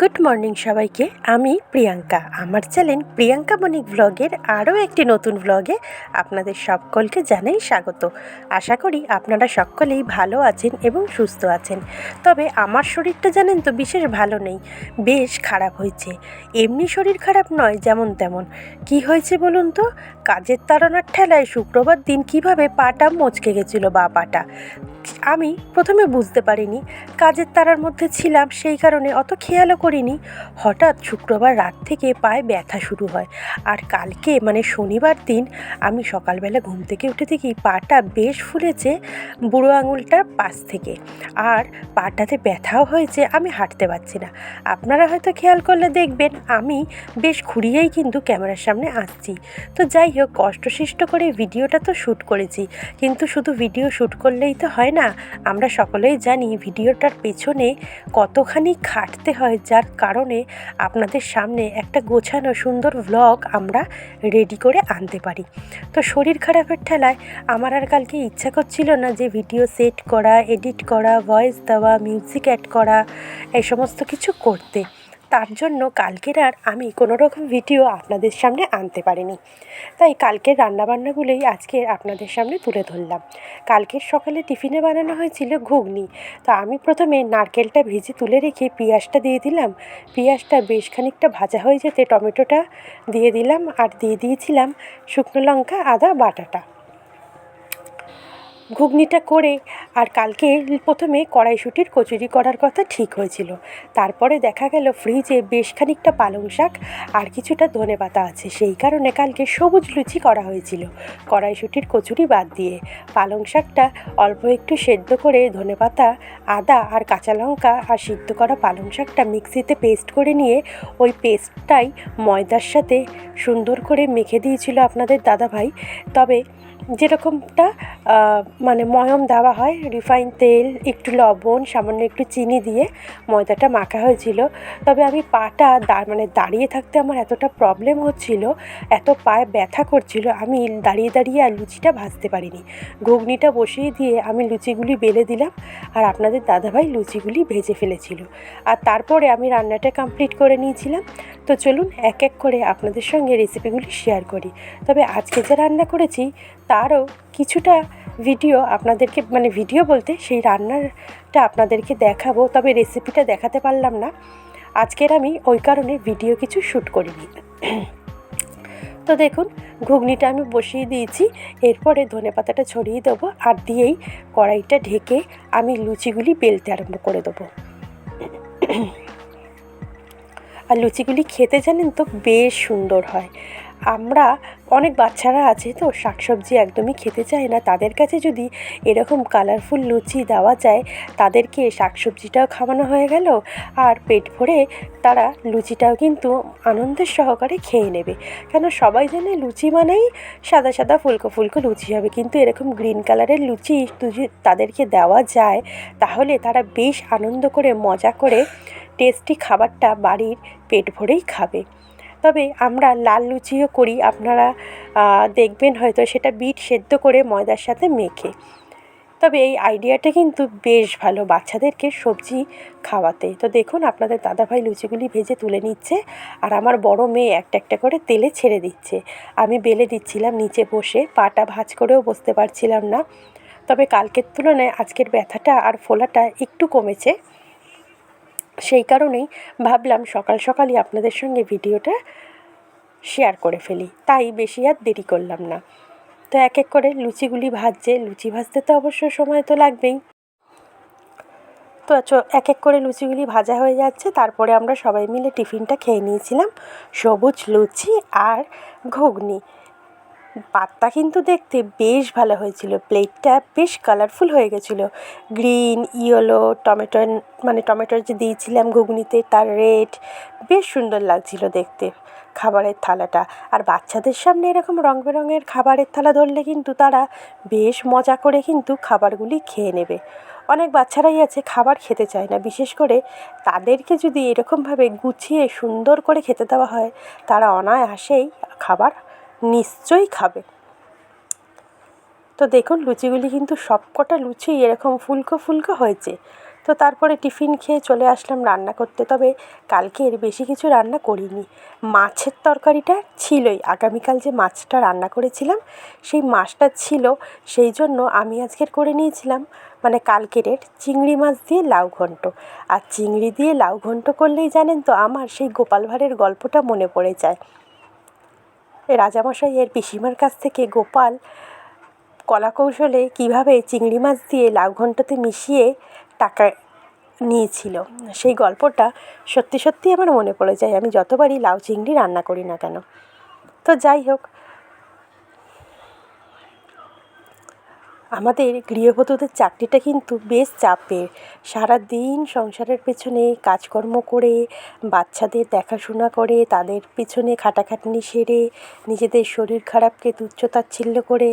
Good morning সবাইকে। আমি প্রিয়াঙ্কা, আমার চ্যানেল প্রিয়াঙ্কা বণিক ব্লগের আরও একটি নতুন ব্লগে আপনাদের সকলকে জানাই স্বাগত। আশা করি আপনারা সকলেই ভালো আছেন এবং সুস্থ আছেন। তবে আমার শরীরটা জানেন তো বিশেষ ভালো নেই, বেশ খারাপ হয়েছে। এমনি শরীর খারাপ নয় যেমন তেমন। কি হয়েছে বলুন তো? কাজের তাড়নার ঠেলায় শুক্রবার দিন কিভাবে পাটা মচকে গেছিলো, বা পাটা। আমি প্রথমে বুঝতে পারিনি, কাজের তাড়ার মধ্যে ছিলাম, সেই কারণে অত খেয়ালও করিনি। হঠাৎ শুক্রবার রাত থেকে পায়ে ব্যথা শুরু হয়। আর কালকে মানে শনিবার দিন আমি সকালবেলা ঘুম থেকে উঠে দেখি পাটা বেশ ফুলেছে বুড়ো আঙুলটার পাশ থেকে, আর পাটাতে ব্যথাও হয়েছে, আমি হাঁটতে পারছি না। আপনারা হয়তো খেয়াল করলে দেখবেন আমি বেশ ঘুরিয়েই কিন্তু ক্যামেরার সামনে আসছি। তো যাই হোক, কষ্টসৃষ্ট করে ভিডিওটা তো শ্যুট করেছি, কিন্তু শুধু ভিডিও শ্যুট করলেই তো হয় না। আমরা সকলেই জানি ভিডিওটার পেছনে কতখানি খাটতে হয়, যার কারণে আপনাদের সামনে একটা গোছানো সুন্দর ভ্লগ আমরা রেডি করে আনতে পারি। তো শরীর খারাপের ঠেলায় আমার আর কালকে ইচ্ছা করছিল না যে ভিডিও সেট করা, এডিট করা, ভয়েস দেওয়া, মিউজিক অ্যাড করা, এই সমস্ত কিছু করতে। তার জন্য কালকের আর আমি কোনো রকম ভিডিও আপনাদের সামনে আনতে পারিনি। তাই কালকের রান্নাবান্নাগুলোই আজকে আপনাদের সামনে তুলে ধরলাম। কালকের সকালে টিফিনে বানানো হয়েছিল ঘুগনি। তো আমি প্রথমে নারকেলটা ভেজে তুলে রেখে পেঁয়াজটা দিয়ে দিলাম। পেঁয়াজটা বেশ খানিকটা ভাজা হয়ে যেতে টমেটোটা দিয়ে দিলাম, আর দিয়ে দিয়েছিলাম শুকনো লঙ্কা, আদা বাটাটা। ঘুগনিটা করে আর কালকে প্রথমে কড়াইশুঁটির কচুরি করার কথা ঠিক হয়েছিল। তারপরে দেখা গেল ফ্রিজে বেশ খানিকটা পালং শাক আর কিছুটা ধনেপাতা আছে, সেই কারণে কালকে সবুজ লুচি করা হয়েছিল কড়াইশুঁটির কচুরি বাদ দিয়ে। পালং শাকটা অল্প একটু সেদ্ধ করে ধনেপাতা, আদা আর কাঁচা লঙ্কা আর সিদ্ধ করা পালং শাকটা মিক্সিতে পেস্ট করে নিয়ে ওই পেস্টটাই ময়দার সাথে সুন্দর করে মেখে দিয়েছিল আপনাদের দাদাভাই। তবে যেরকমটা মানে ময়ম দেওয়া হয়, রিফাইন তেল, একটু লবণ, সামান্য একটু চিনি দিয়ে ময়দাটা মাখা হয়েছিল। তবে আমি পাটা মানে দাঁড়িয়ে থাকতে আমার এতটা প্রবলেম হচ্ছিল, এত পায়ে ব্যথা করছিল, আমি দাঁড়িয়ে দাঁড়িয়ে আর লুচিটা ভাজতে পারিনি। ঘুগনিটা বসিয়ে দিয়ে আমি লুচিগুলি বেলে দিলাম, আর আপনাদের দাদাভাই লুচিগুলি ভেজে ফেলেছিল। আর তারপরে আমি রান্নাটা কমপ্লিট করে নিয়েছিলাম। তো চলুন এক এক করে আপনাদের সঙ্গে রেসিপিগুলি শেয়ার করি। তবে আজকে যে রান্না করেছি তারও কিছুটা ভিডিও আপনাদেরকে, মানে ভিডিও বলতে সেই রান্নাটা আপনাদেরকে দেখাবো, তবে রেসিপিটা দেখাতে পারলাম না আজকের, আমি ওই কারণে ভিডিও কিছু শ্যুট করিনি। তো দেখুন, ঘুগনিটা আমি বসিয়ে দিয়েছি, এরপরে ধনেপাতাটা ছড়িয়ে দেবো, আর দিয়েই কড়াইটা ঢেকে আমি লুচিগুলি বেলতে আরম্ভ করে দেবো। আর লুচিগুলি খেতে জানেন তো বেশ সুন্দর হয়। আমরা অনেক বাচ্চারা আছে তো শাকসবজি একদমই খেতে চায় না, তাদের কাছে যদি এরকম কালারফুল লুচি দেওয়া যায়, তাদেরকে শাকসবজিটাও খাওয়ানো হয়ে গেল, আর পেট ভরে তারা লুচিটাও কিন্তু আনন্দের সহকারে খেয়ে নেবে। কেন সবাই জানে লুচি মানেই সাদা সাদা ফুলকো ফুলকো লুচি হবে, কিন্তু এরকম গ্রিন কালারের লুচি যদি তাদেরকে দেওয়া যায়, তাহলে তারা বেশ আনন্দ করে মজা করে টেস্টি খাবারটা বাড়ির পেট ভরেই খাবে। তবে আমরা লাল লুচিও করি, আপনারা দেখবেন হয়তো, সেটা বিট সেদ্ধ করে ময়দার সাথে মেখে। তবে এই আইডিয়াটা কিন্তু বেশ ভালো বাচ্চাদেরকে সবজি খাওয়াতে। তো দেখুন, আপনাদের দাদাভাই লুচিগুলি ভেজে তুলে নিচ্ছে, আর আমার বড় মেয়ে একটা একটা করে তেলে ছেড়ে দিচ্ছে। আমি বেলে দিচ্ছিলাম নিচে বসে, পাটা ভাঁজ করেও বসতে পারছিলাম না। তবে কালকের তুলনায় আজকের ব্যথাটা আর ফোলাটা একটু কমেছে, সেই কারণেই ভাবলাম সকাল সকালই আপনাদের সঙ্গে ভিডিওটা শেয়ার করে ফেলি, তাই বেশি আর দেরি করলাম না। তো এক এক করে লুচিগুলি ভাজছে, লুচি ভাজতে তো অবশ্য সময় তো লাগবেই। তো এক এক করে লুচিগুলি ভাজা হয়ে যাচ্ছে, তারপরে আমরা সবাই মিলে টিফিনটা খেয়ে নিয়েছিলাম সবুজ লুচি আর ঘুগনি। পাতটা কিন্তু দেখতে বেশ ভালো হয়েছিল, প্লেটটা বেশ কালারফুল হয়ে গেছিলো, গ্রিন, ইয়েলো, মানে টমেটোর যে দিয়েছিলাম ঘুগনিতে তার রেড, বেশ সুন্দর লাগছিল দেখতে খাবারের থালাটা। আর বাচ্চাদের সামনে এরকম রং বেরঙের খাবারের থালা ধরলে কিন্তু তারা বেশ মজা করে কিন্তু খাবারগুলি খেয়ে নেবে। অনেক বাচ্চারাই আছে খাবার খেতে চায় না, বিশেষ করে তাদেরকে যদি এরকমভাবে গুছিয়ে সুন্দর করে খেতে দেওয়া হয় তারা অনায়াসেই খাবার নিশ্চয়ই খাবে। তো দেখুন লুচিগুলি কিন্তু সবকটা লুচি এরকম ফুলকো ফুলকো হয়েছে। তো তারপরে টিফিন খেয়ে চলে আসলাম রান্না করতে। তবে কালকের বেশি কিছু রান্না করিনি, মাছের তরকারিটা ছিলই, আগামীকাল যে মাছটা রান্না করেছিলাম সেই মাছটা ছিল, সেই জন্য আমি আজকের করে নিয়েছিলাম মানে কালকের চিংড়ি মাছ দিয়ে লাউ ঘন্ট। আর চিংড়ি দিয়ে লাউ ঘন্ট করলেই জানেন তো আমার সেই গোপাল ভাঁড়ের গল্পটা মনে পড়ে যায়। রাজামশাই এর পিসিমার কাছ থেকে গোপাল কলা কৌশলে কীভাবে চিংড়ি মাছ দিয়ে লাউ ঘন্টতে মিশিয়ে টাকা নিয়েছিল, সেই গল্পটা সত্যি সত্যি আমার মনে পড়ে যায় আমি যতবারই লাউ চিংড়ি রান্না করি না কেন। তো যাই হোক, আমাদের গৃহবধূদের চাকরিটা কিন্তু বেশ চাপের। সারাদিন সংসারের পেছনে কাজকর্ম করে, বাচ্চাদের দেখাশোনা করে, তাদের পিছনে খাটাখাটনি সেরে, নিজেদের শরীর খারাপকে তুচ্ছ-তাচ্ছিল্য করে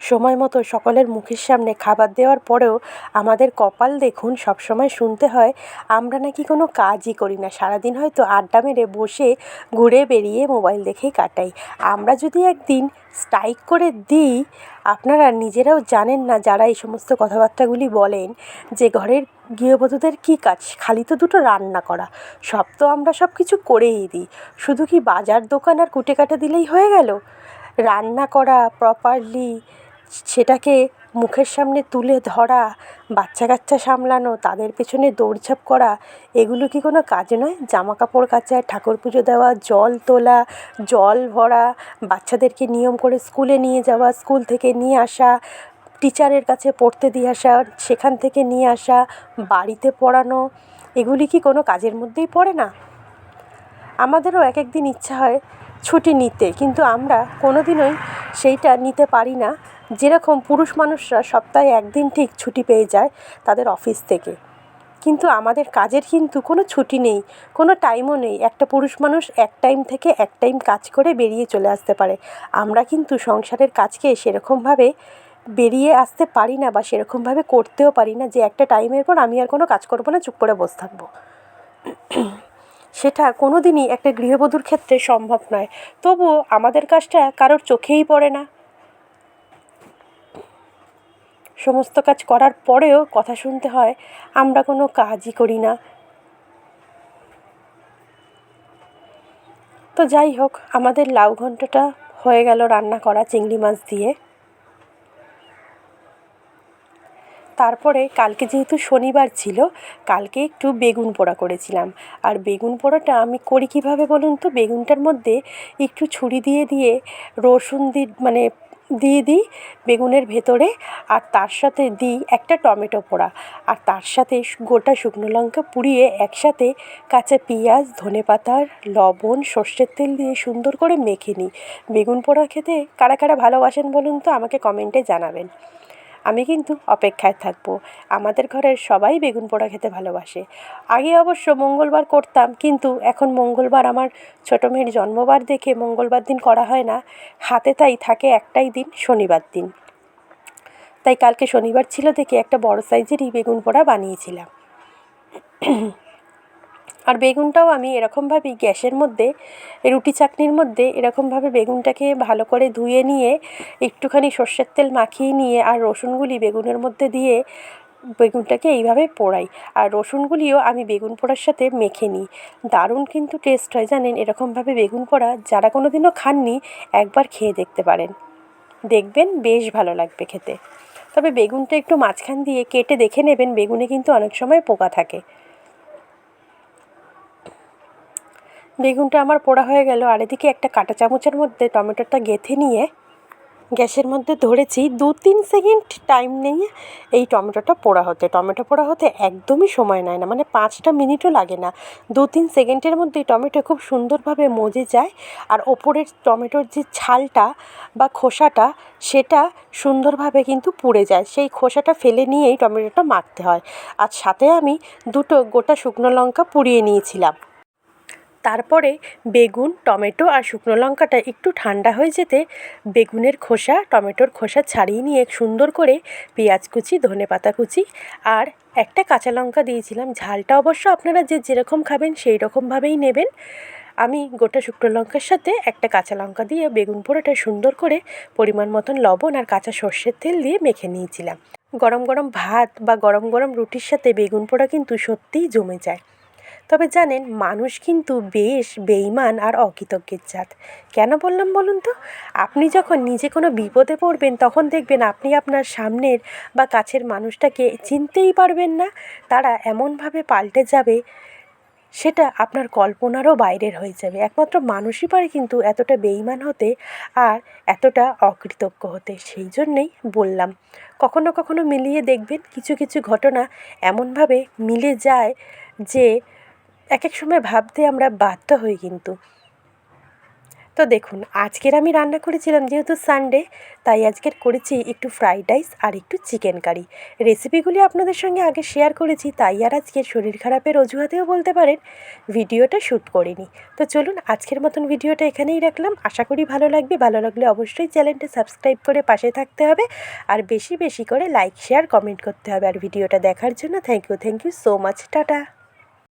সময় মতো সকলের মুখের সামনে খাবার দেওয়ার পরেও আমাদের কপাল দেখুন সবসময় শুনতে হয় আমরা নাকি কোনো কাজই করি না, সারাদিন হয়তো আড্ডা মেরে বসে ঘুরে বেরিয়ে মোবাইল দেখেই কাটাই। আমরা যদি একদিন স্ট্রাইক করে দিই, আপনারা নিজেরাও জানেন না যারা এই সমস্ত কথাবার্তাগুলি বলেন যে ঘরের গৃহবধূদের কী কাজ, খালি তো দুটো রান্না করা, সব তো আমরা সব কিছু করেই দিই, শুধু কি বাজার দোকান আর কুটে কাটা দিলেই হয়ে গেল? রান্না করা প্রপারলি, সেটাকে মুখের সামনে তুলে ধরা, বাচ্চা কাচ্চা সামলানো, তাদের পেছনে দৌড়ঝাঁপ করা, এগুলো কি কোনো কাজ নয়? জামা কাপড় কাচা, ঠাকুর পুজো দেওয়া, জল তোলা, জল ভরা, বাচ্চাদেরকে নিয়ম করে স্কুলে নিয়ে যাওয়া, স্কুল থেকে নিয়ে আসা, টিচারের কাছে পড়তে দিয়ে আসা, সেখান থেকে নিয়ে আসা, বাড়িতে পড়ানো, এগুলি কি কোনো কাজের মধ্যেই পড়ে না? আমাদেরও এক এক দিন ইচ্ছা হয় ছুটি নিতে, কিন্তু আমরা কোনো দিনই সেইটা নিতে পারি না। যেরকম পুরুষ মানুষরা সপ্তাহে একদিন ঠিক ছুটি পেয়ে যায় তাদের অফিস থেকে, কিন্তু আমাদের কাজের কিন্তু কোনো ছুটি নেই, কোনো টাইমও নেই। একটা পুরুষ মানুষ এক টাইম থেকে এক টাইম কাজ করে বেরিয়ে চলে আসতে পারে, আমরা কিন্তু সংসারের কাজকে সেরকমভাবে বেরিয়ে আসতে পারি না বা সেরকমভাবে করতেও পারি না যে একটা টাইমের পর আমি আর কোনো কাজ করবো না, চুপ করে বসে থাকবো। সেটা কোনো দিনই একটা গৃহবধূর ক্ষেত্রে সম্ভব নয়। তবুও আমাদের কাজটা কারোর চোখেই পড়ে না, সমস্ত কাজ করার পরেও কথা শুনতে হয় আমরা কোনো কাজই করি না। তো যাই হোক, আমাদের লাউ ঘন্টটা হয়ে গেল রান্না করা চিংড়ি মাছ দিয়ে। তারপরে কালকে যেহেতু শনিবার ছিল, কালকে একটু বেগুন পোড়া করেছিলাম। আর বেগুন পোড়াটা আমি করি কীভাবে বলুন তো? বেগুনটার মধ্যে একটু ছুরি দিয়ে দিয়ে রসুন দিয়ে দিই বেগুনের ভেতরে, আর তার সাথে দিই একটা টমেটো পোড়া, আর তার সাথে গোটা শুকনো লঙ্কা পুড়িয়ে একসাথে কাঁচা পেঁয়াজ, ধনেপাতার লবণ, সর্ষের তেল দিয়ে সুন্দর করে মেখে নিই। বেগুন পোড়া খেতে কারা কারা ভালোবাসেন বলুন তো? আমাকে কমেন্টে জানাবেন, আমি কিন্তু অপেক্ষায় থাকবো। আমাদের ঘরের সবাই বেগুন পোড়া খেতে ভালোবাসে। আগে অবশ্য মঙ্গলবার করতাম, কিন্তু এখন মঙ্গলবার আমার ছোটো মেয়ের জন্মবার দেখে মঙ্গলবার দিন করা হয় না, হাতে তাই থাকে একটাই দিন, শনিবার দিন। তাই কালকে শনিবার ছিল দেখে একটা বড় সাইজেরই বেগুন পোড়া বানিয়েছিলাম। আর বেগুনটাও আমি এরকমভাবেই গ্যাসের মধ্যে, রুটি চাকনির মধ্যে এরকমভাবে বেগুনটাকে ভালো করে ধুয়ে নিয়ে একটুখানি সর্ষের তেল মাখিয়ে নিয়ে আর রসুনগুলি বেগুনের মধ্যে দিয়ে বেগুনটাকে এইভাবে পোড়াই। আর রসুনগুলিও আমি বেগুন পোড়ার সাথে মেখে নিই। দারুণ কিন্তু টেস্ট হয় জানেন এরকমভাবে বেগুন পোড়া। যারা কোনো দিনও খাননি একবার খেয়ে দেখতে পারেন, দেখবেন বেশ ভালো লাগবে খেতে। তবে বেগুনটা একটু মাঝখান দিয়ে কেটে দেখে নেবেন, বেগুনে কিন্তু অনেক সময় পোকা থাকে। বেগুনটা আমার পোড়া হয়ে গেল, আর এদিকে একটা কাঁটা চামচের মধ্যে টমেটোটা গেঁথে নিয়ে গ্যাসের মধ্যে ধরেছি। 2-3 সেকেন্ড টাইম নিয়ে এই টমেটোটা পোড়া হতে, টমেটো পোড়া হতে একদমই সময় নেয় না, মানে 5টা মিনিটও লাগে না। 2-3 সেকেন্ডের মধ্যেই টমেটো খুব সুন্দরভাবে মজে যায়, আর ওপরের টমেটোর যে ছালটা বা খোসাটা সেটা সুন্দরভাবে কিন্তু পুড়ে যায়। সেই খোসাটা ফেলে নিয়েই টমেটোটা মাখতে হয়। আর সাথে আমি 2টো গোটা শুকনো লঙ্কা পুড়িয়ে নিয়েছিলাম। তারপরে বেগুন, টমেটো আর শুকনো লঙ্কাটা একটু ঠান্ডা হয়ে যেতে বেগুনের খোসা, টমেটোর খোসা ছাড়িয়ে নিয়ে সুন্দর করে পেঁয়াজ কুচি, ধনেপাতা কুচি আর একটা কাঁচা লঙ্কা দিয়েছিলাম। ঝালটা অবশ্য আপনারা যে যেরকম খাবেন সেই রকমভাবেই নেবেন। আমি গোটা শুকনো লঙ্কার সাথে একটা কাঁচা লঙ্কা দিয়ে বেগুন পোড়াটা সুন্দর করে পরিমাণ মতন লবণ আর কাঁচা সর্ষের তেল দিয়ে মেখে নিয়েছিলাম। গরম গরম ভাত বা গরম গরম রুটির সাথে বেগুন পোড়া কিন্তু সত্যিই জমে যায়। তবে জানেন, মানুষ কিন্তু বেশ বেইমান আর অকৃতজ্ঞের জাত। কেন বললাম বলুন তো? আপনি যখন নিজে কোনো বিপদে পড়বেন তখন দেখবেন আপনি আপনার সামনের বা কাছের মানুষটাকে চিনতেই পারবেন না। তারা এমনভাবে পাল্টে যাবে, সেটা আপনার কল্পনারও বাইরের হয়ে যাবে। একমাত্র মানুষই পারে কিন্তু এতটা বেইমান হতে আর এতটা অকৃতজ্ঞ হতে। সেই জন্যেই বললাম, কখনো কখনো মিলিয়ে দেখবেন কিছু কিছু ঘটনা এমনভাবে মিলে যায় যে এক এক সময় ভাবতে আমরা বাধ্য হই কিন্তু। তো দেখুন, আজকের আমি রান্না করেছিলাম যেহেতু সানডে, তাই আজকের করেছি একটু ফ্রাইড রাইস আর একটু চিকেন কারি। রেসিপিগুলি আপনাদের সঙ্গে আগে শেয়ার করেছি, তাই আর আজকে শরীর খারাপের অজুহাতেও বলতে পারেন ভিডিওটা শ্যুট করিনি। তো চলুন, আজকের মতন ভিডিওটা এখানেই রাখলাম। আশা করি ভালো লাগবে। ভালো লাগলে অবশ্যই চ্যানেলটা সাবস্ক্রাইব করে পাশে থাকতে হবে আর বেশি বেশি করে লাইক, শেয়ার, কমেন্ট করতে হবে। আর ভিডিওটা দেখার জন্য thank you so much. Tata.